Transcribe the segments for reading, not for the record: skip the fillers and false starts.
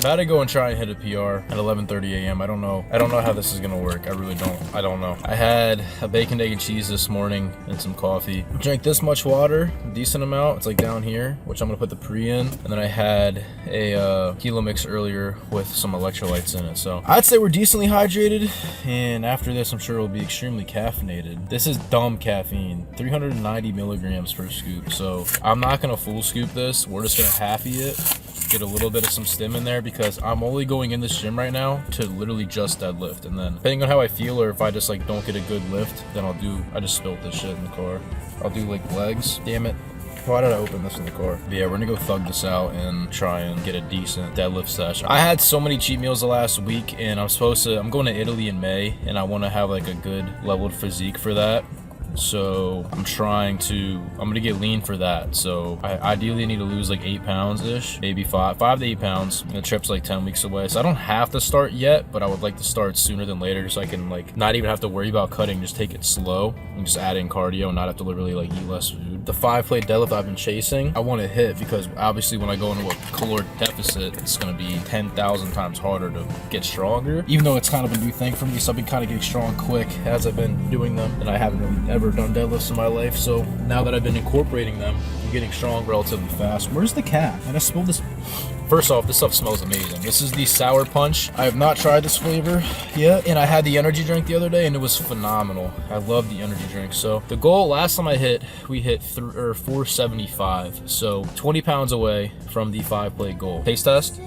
about to go and try and hit a PR at 11:30 a.m. I don't know how this is gonna work. I really don't. I don't know. I had a bacon, egg, and cheese this morning and some coffee. Drank this much water, a decent amount. It's like down here, which I'm gonna put the pre in. And then I had a kilo mix earlier with some electrolytes in it. So I'd say we're decently hydrated. And after this, I'm sure we'll be extremely caffeinated. This is dumb caffeine, 390 milligrams per scoop. So I'm not gonna full scoop this. We're just gonna halfie it, get a little bit of some stim in there, because I'm only going in this gym right now to literally just deadlift. And then depending on how I feel, or if I just like don't get a good lift, then I just spilled this shit in the car. I'll do like legs. Damn it. Why did I open this in the car? But yeah, we're gonna go thug this out and try and get a decent deadlift session. I had so many cheat meals the last week, and I'm going to Italy in May, and I want to have like a good leveled physique for that. So I'm gonna get lean for that. So I ideally need to lose like 8 pounds ish, maybe 5 to 8 pounds. And the trip's like 10 weeks away, so I don't have to start yet, but I would like to start sooner than later, so I can like not even have to worry about cutting, just take it slow and just add in cardio and not have to literally like eat less food. The 5-plate deadlift I've been chasing, I want to hit, because obviously when I go into a caloric deficit, it's gonna be 10,000 times harder to get stronger, even though it's kind of a new thing for me. So I've been kind of getting strong quick as I've been doing them, and I haven't really ever done deadlifts in my life. So now that I've been incorporating them, I'm getting strong relatively fast. Where's the cap? And I spilled this. First off, this stuff smells amazing. This is the Sour Punch. I have not tried this flavor yet, and I had the energy drink the other day, and it was phenomenal. I love the energy drink. So the goal last time we hit 475, so 20 pounds away from the 5-plate goal. Taste test.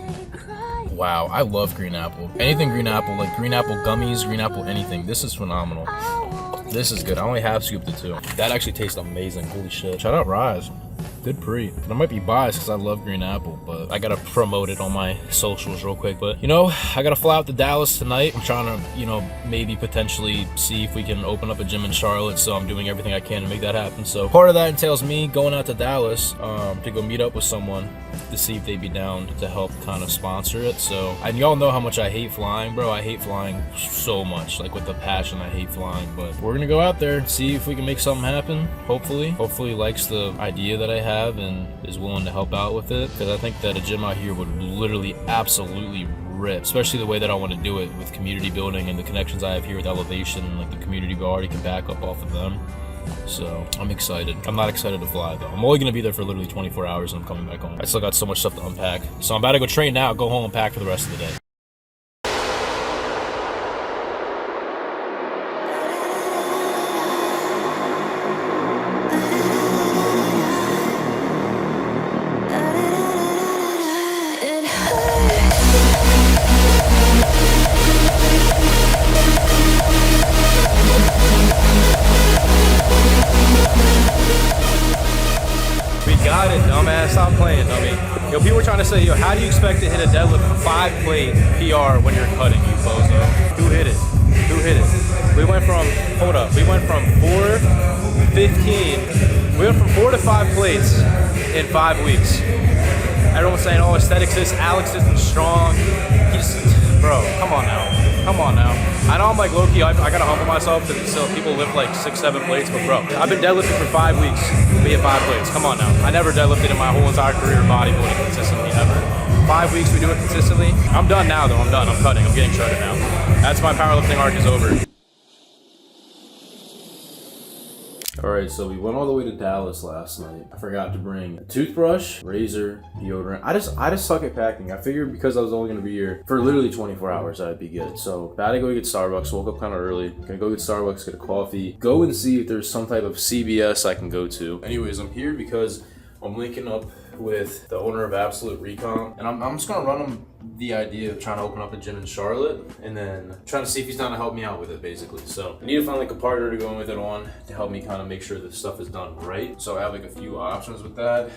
Wow, I love green apple. Anything green apple, like green apple gummies, green apple anything. This is phenomenal. This is good. I only half scooped it too. That actually tastes amazing. Holy shit. Shout out Rise. Good pre. I might be biased because I love green apple, but I gotta promote it on my socials real quick. But I gotta fly out to Dallas tonight. I'm trying to, maybe potentially see if we can open up a gym in Charlotte. So I'm doing everything I can to make that happen. So part of that entails me going out to Dallas to go meet up with someone to see if they'd be down to help kind of sponsor it. So, and y'all know how much I hate flying, bro. I hate flying so much, like with the passion. I hate flying, but we're gonna go out there and see if we can make something happen. Hopefully he likes the idea that I have and is willing to help out with it, because I think that a gym out here would literally absolutely rip, especially the way that I want to do it with community building and the connections I have here with Elevation, like the community we already can back up off of them. So I'm excited. I'm not excited to fly though. I'm only gonna be there for literally 24 hours and I'm coming back home. I still got so much stuff to unpack. So I'm about to go train now, go home and pack for the rest of the day. Got it, dumbass. Stop playing, dummy. Yo, people were trying to say, yo, how do you expect to hit a deadlift 5-plate PR when you're cutting, you bozo? Who hit it? We went from 4 to 5 plates in 5 weeks. Everyone's saying, oh, aesthetics this, Alex isn't strong. Bro, come on now. I know I'm like low-key, I gotta humble myself because still people lift like 6-7 plates, but bro, I've been deadlifting for 5 weeks. We hit 5 plates. Come on now. I never deadlifted in my whole entire career bodybuilding consistently ever. 5 weeks we do it consistently. I'm done now though. I'm done. I'm cutting. I'm getting shredded now. That's my powerlifting arc is over. Alright, so we went all the way to Dallas last night. I forgot to bring a toothbrush, razor, deodorant. I just suck at packing. I figured because I was only gonna be here for literally 24 hours, I'd be good. So about to go get Starbucks. Woke up kind of early. Gonna go get Starbucks, get a coffee. Go and see if there's some type of CVS I can go to. Anyways, I'm here because I'm linking up with the owner of Absolute Recon, and I'm just gonna run him the idea of trying to open up a gym in Charlotte, and then trying to see if he's down to help me out with it, basically. So I need to find like a partner to go in with it on to help me kind of make sure this stuff is done right. So I have like a few options with that.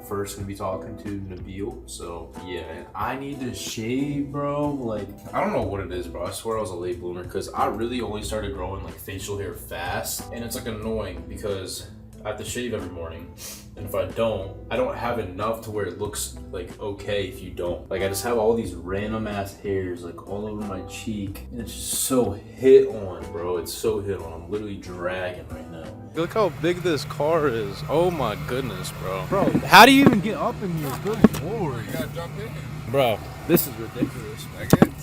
First gonna be talking to Nabil. So yeah, I need to shave, bro. Like, I don't know what it is, bro. I swear I was a late bloomer, because I really only started growing like facial hair fast, and it's like annoying because I have to shave every morning, and if I don't have enough to where it looks like okay if you don't. Like, I just have all these random ass hairs like all over my cheek, and it's just so hit on, bro. It's so hit on. I'm literally dragging right now. Look how big this car is. Oh my goodness, bro. Bro, how do you even get up in here? Good lord. You gotta jump in. Bro, This is ridiculous.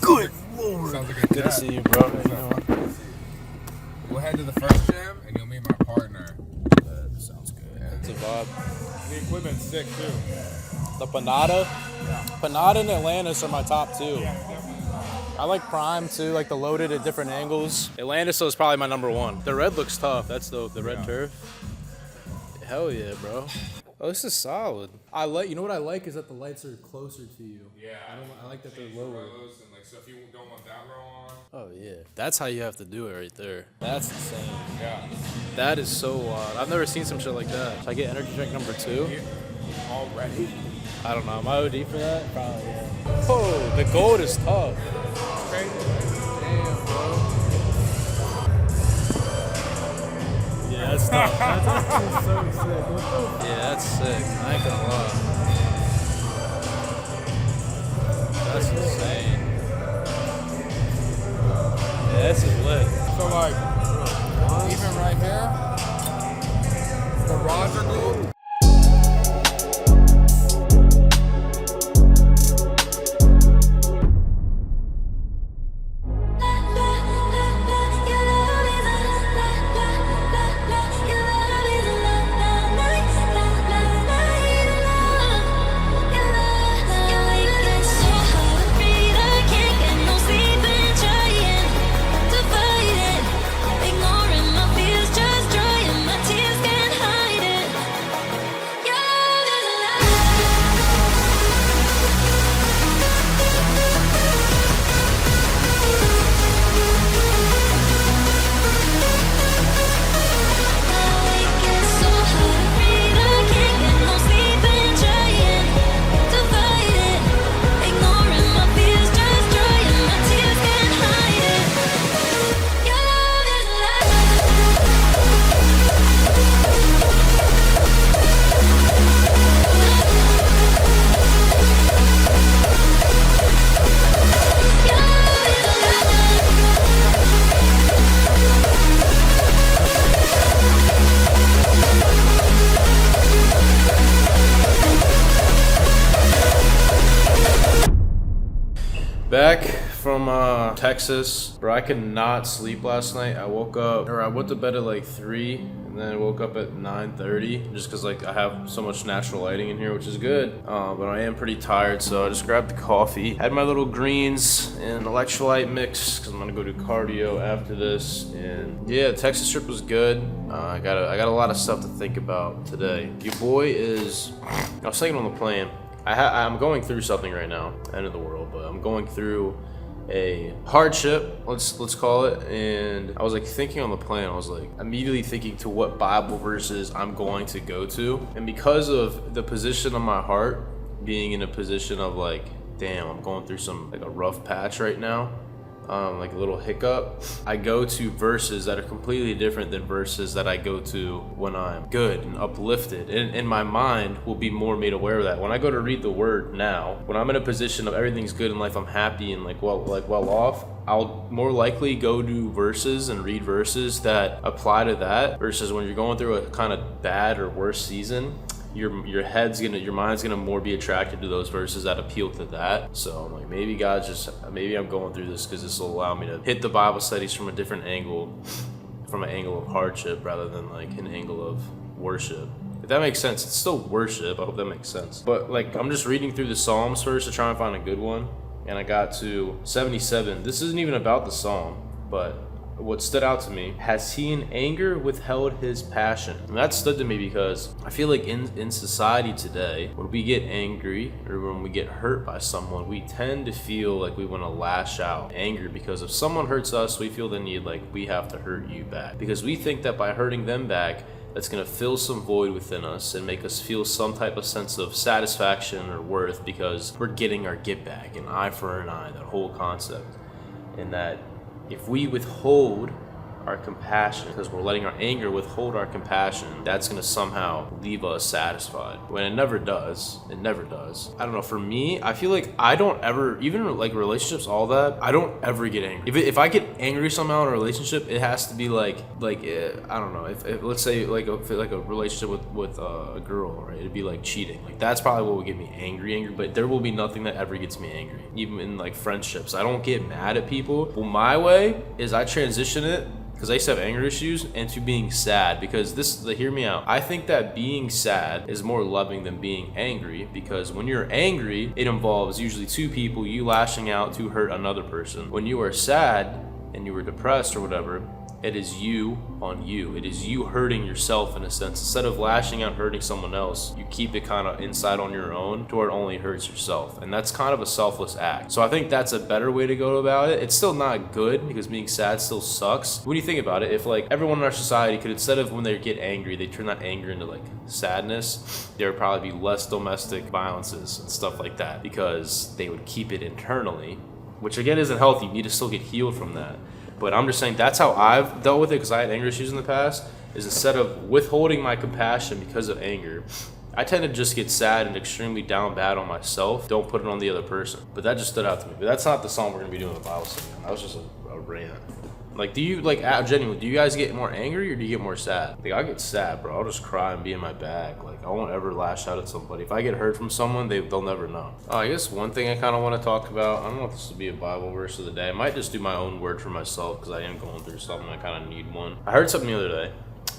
Good Lord. Sounds like a Good to jet. see you, bro. How you doing? We'll head to the first gym and you'll meet my partner. That sounds good. It's a vibe. The equipment's sick too. The Panada. Panada and Atlantis are my top two. I like Prime too, like the loaded at different angles. Atlantis is probably my number one. The red looks tough. That's the red turf. Hell yeah, bro. Oh, this is solid. I like. You know what I like is that the lights are closer to you. Yeah. I like that they're lower. So if you don't want that row on. Oh yeah, that's how you have to do it right there. That's insane. Yeah. That is so wild. I've never seen some shit like that. Should I get energy drink number 2? Already? I don't know. Am I OD for that? Probably. Yeah. Oh, the gold is tough. Crazy. Damn, bro. Yeah, that's tough. That's so sick. Yeah, that's sick. I ain't gonna lie. That's insane. Yeah, this is lit. So like, even right here, the rods are gold. Back from Texas, bro. I could not sleep last night. I woke up, or I went to bed at like 3, and then I woke up at 9:30, just because like I have so much natural lighting in here, which is good. But I am pretty tired, so I just grabbed the coffee, had my little greens and electrolyte mix, because I'm gonna go do cardio after this. And yeah, the Texas trip was good. I got a lot of stuff to think about today. Your boy is. I was thinking on the plane. I'm going through something right now, end of the world, but I'm going through a hardship, let's call it. And I was like thinking on the plane, I was like immediately thinking to what Bible verses I'm going to go to. And because of the position of my heart being in a position of like, damn, I'm going through some like a rough patch right now, like a little hiccup, I go to verses that are completely different than verses that I go to when I'm good and uplifted. And my mind will be more made aware of that. When I go to read the word now, when I'm in a position of everything's good in life, I'm happy and like well off, I'll more likely go to verses and read verses that apply to that, versus when you're going through a kind of bad or worse season, your mind's gonna more be attracted to those verses that appeal to that. So I'm like, maybe I'm going through this because this will allow me to hit the Bible studies from a different angle, from an angle of hardship rather than like an angle of worship. If that makes sense. It's still worship. I hope that makes sense. But like, I'm just reading through the Psalms first to try and find a good one, and I got to 77. This isn't even about the Psalm, but what stood out to me, has he in anger withheld his passion? And that stood to me because I feel like in society today, when we get angry or when we get hurt by someone, we tend to feel like we want to lash out, angry, because if someone hurts us, we feel the need like we have to hurt you back, because we think that by hurting them back, that's going to fill some void within us and make us feel some type of sense of satisfaction or worth, because we're getting our get back, an eye for an eye, that whole concept. And that if we withhold our compassion, because we're letting our anger withhold our compassion, that's going to somehow leave us satisfied. When it never does. It never does. I don't know. For me, I feel like I don't ever, even like relationships, all that, I don't ever get angry. If I get angry somehow in a relationship, it has to be like I don't know. If let's say like a relationship with a girl, right? It'd be like cheating. Like that's probably what would get me angry. But there will be nothing that ever gets me angry. Even in like friendships, I don't get mad at people. Well, my way is I transition it, because I used to have anger issues, into being sad. Because hear me out. I think that being sad is more loving than being angry, because when you're angry, it involves usually two people, you lashing out to hurt another person. When you are sad and you were depressed or whatever, it is you on you. It is you hurting yourself in a sense. Instead of lashing out, hurting someone else, you keep it kind of inside on your own to where it only hurts yourself. And that's kind of a selfless act. So I think that's a better way to go about it. It's still not good, because being sad still sucks. When you think about it, if like everyone in our society could, instead of when they get angry, they turn that anger into like sadness, there would probably be less domestic violences and stuff like that, because they would keep it internally, which again isn't healthy. You need to still get healed from that. But I'm just saying that's how I've dealt with it, because I had anger issues in the past, is instead of withholding my compassion because of anger, I tend to just get sad and extremely down bad on myself. Don't put it on the other person. But that just stood out to me. But that's not the song we're going to be doing in the Bible study. That was just a rant. Like, do you, like, genuinely, do you guys get more angry or do you get more sad? Like, I get sad, bro. I'll just cry and be in my bag. Like, I won't ever lash out at somebody. If I get hurt from someone, they'll never know. I guess one thing I kind of want to talk about, I don't know if this will be a Bible verse of the day. I might just do my own word for myself, because I am going through something. I kind of need one. I heard something the other day,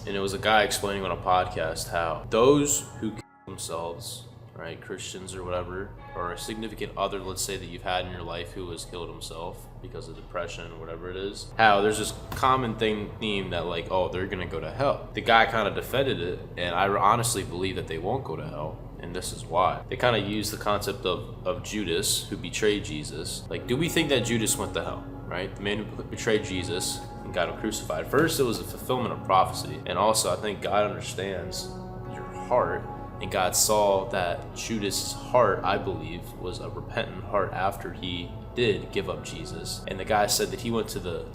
and it was a guy explaining on a podcast how those who kill themselves, right, Christians or whatever, or a significant other, let's say, that you've had in your life who has killed himself because of depression or whatever it is, how there's this common theme that like, oh, they're gonna go to hell. The guy kind of defended it, and I honestly believe that they won't go to hell, and this is why. They kind of use the concept of Judas, who betrayed Jesus. Like, do we think that Judas went to hell, right? The man who betrayed Jesus and got him crucified. First, it was a fulfillment of prophecy, and also I think God understands your heart. And God saw that Judas' heart, I believe, was a repentant heart after he did give up Jesus. And the guy said that he went to the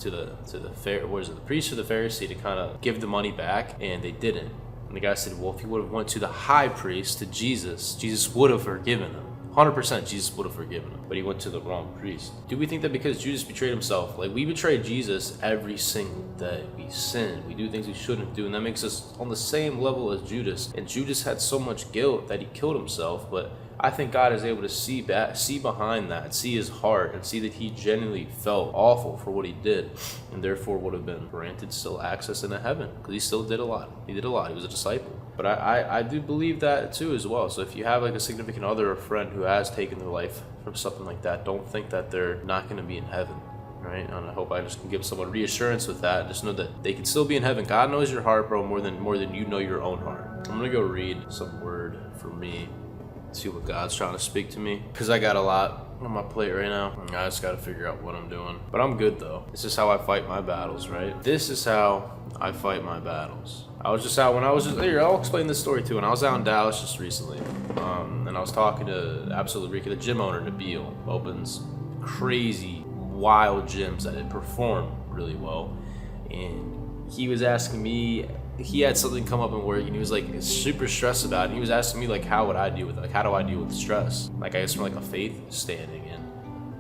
priest or the Pharisee to kind of give the money back, and they didn't. And the guy said, well, if he would have went to the high priest, to Jesus, Jesus would have forgiven him. 100% Jesus would have forgiven him, but he went to the wrong priest. Do we think that because Judas betrayed himself, like we betray Jesus every single day, we sin, we do things we shouldn't do, and that makes us on the same level as Judas? And Judas had so much guilt that he killed himself, but I think God is able to see behind that, see his heart, and see that he genuinely felt awful for what he did, and therefore would have been granted still access into heaven, because he still did a lot. He was a disciple. But I do believe that too as well. So if you have like a significant other or friend who has taken their life from something like that, don't think that they're not going to be in heaven, right? And I hope I just can give someone reassurance with that. Just know that they can still be in heaven. God knows your heart, bro, more than you know your own heart. I'm going to go read some word for me, see what God's trying to speak to me, because I got a lot on my plate right now. I just got to figure out what I'm doing. But I'm good though. This is how I fight my battles, right? This is how I fight my battles. I was just out when I was just here. I'll explain this story too. When I was out in Dallas just recently, and I was talking to Absolute Ricky, the gym owner, Nabil, opens crazy, wild gyms that perform really well, and he was asking me. He had something come up in work, and he was like super stressed about it. And he was asking me like, how would I deal with it? Like, how do I deal with stress? Like, I guess from like a faith standing.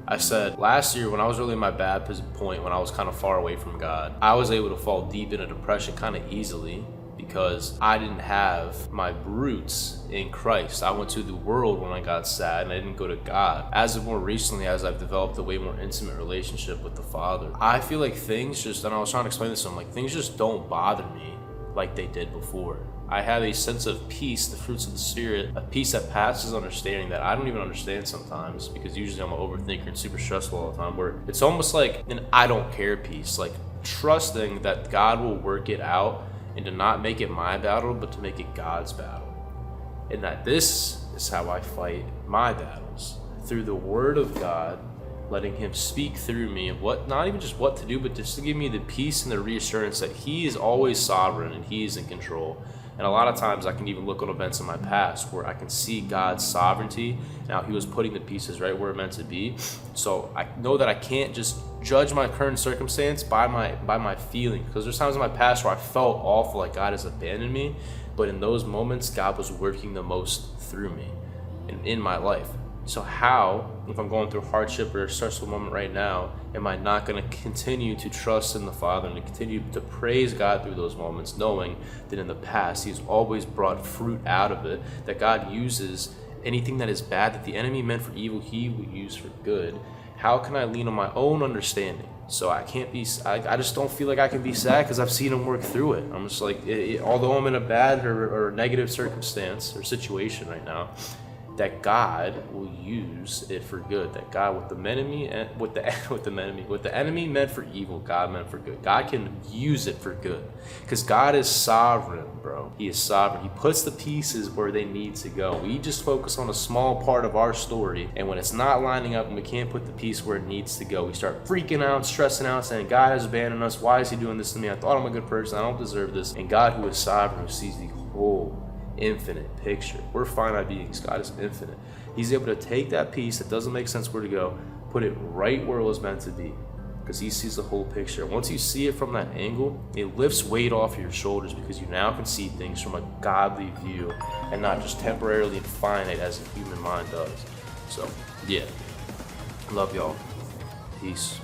I said last year when I was really in my bad point, when I was kind of far away from God, I was able to fall deep into depression kind of easily because I didn't have my roots in Christ. I went to the world when I got sad, and I didn't go to God. As of more recently, as I've developed a way more intimate relationship with the Father, I feel like things just, and I was trying to explain this to him, like things just don't bother me like they did before. I have a sense of peace, the fruits of the Spirit, a peace that passes understanding that I don't even understand sometimes, because usually I'm an overthinker and super stressful all the time, where it's almost like an I don't care peace, like trusting that God will work it out and to not make it my battle, but to make it God's battle. And that this is how I fight my battles, through the Word of God, letting him speak through me of what, not even just what to do, but just to give me the peace and the reassurance that he is always sovereign and he is in control. And a lot of times I can even look on events in my past where I can see God's sovereignty. Now he was putting the pieces right where it meant to be. So I know that I can't just judge my current circumstance by my feelings, because there's times in my past where I felt awful, like God has abandoned me. But in those moments, God was working the most through me and in my life. So how, if I'm going through hardship or a stressful moment right now, am I not going to continue to trust in the Father and to continue to praise God through those moments, knowing that in the past he's always brought fruit out of it, that God uses anything that is bad, that the enemy meant for evil, he will use for good. How can I lean on my own understanding? So I can't be, I just don't feel like I can be sad because I've seen him work through it. I'm just like, although I'm in a bad or negative circumstance or situation right now, that God will use it for good. That God, with the enemy meant for evil, God meant for good. God can use it for good, because God is sovereign, bro. He is sovereign. He puts the pieces where they need to go. We just focus on a small part of our story, and when it's not lining up and we can't put the piece where it needs to go, we start freaking out, stressing out, saying God has abandoned us. Why is he doing this to me? I thought I'm a good person. I don't deserve this. And God, who is sovereign, who sees the whole infinite picture. We're finite beings. God is infinite. He's able to take that piece that doesn't make sense where to go, put it right where it was meant to be, because he sees the whole picture. Once you see it from that angle, it lifts weight off your shoulders, because you now can see things from a godly view and not just temporarily and finite as the human mind does. So yeah, love y'all. Peace.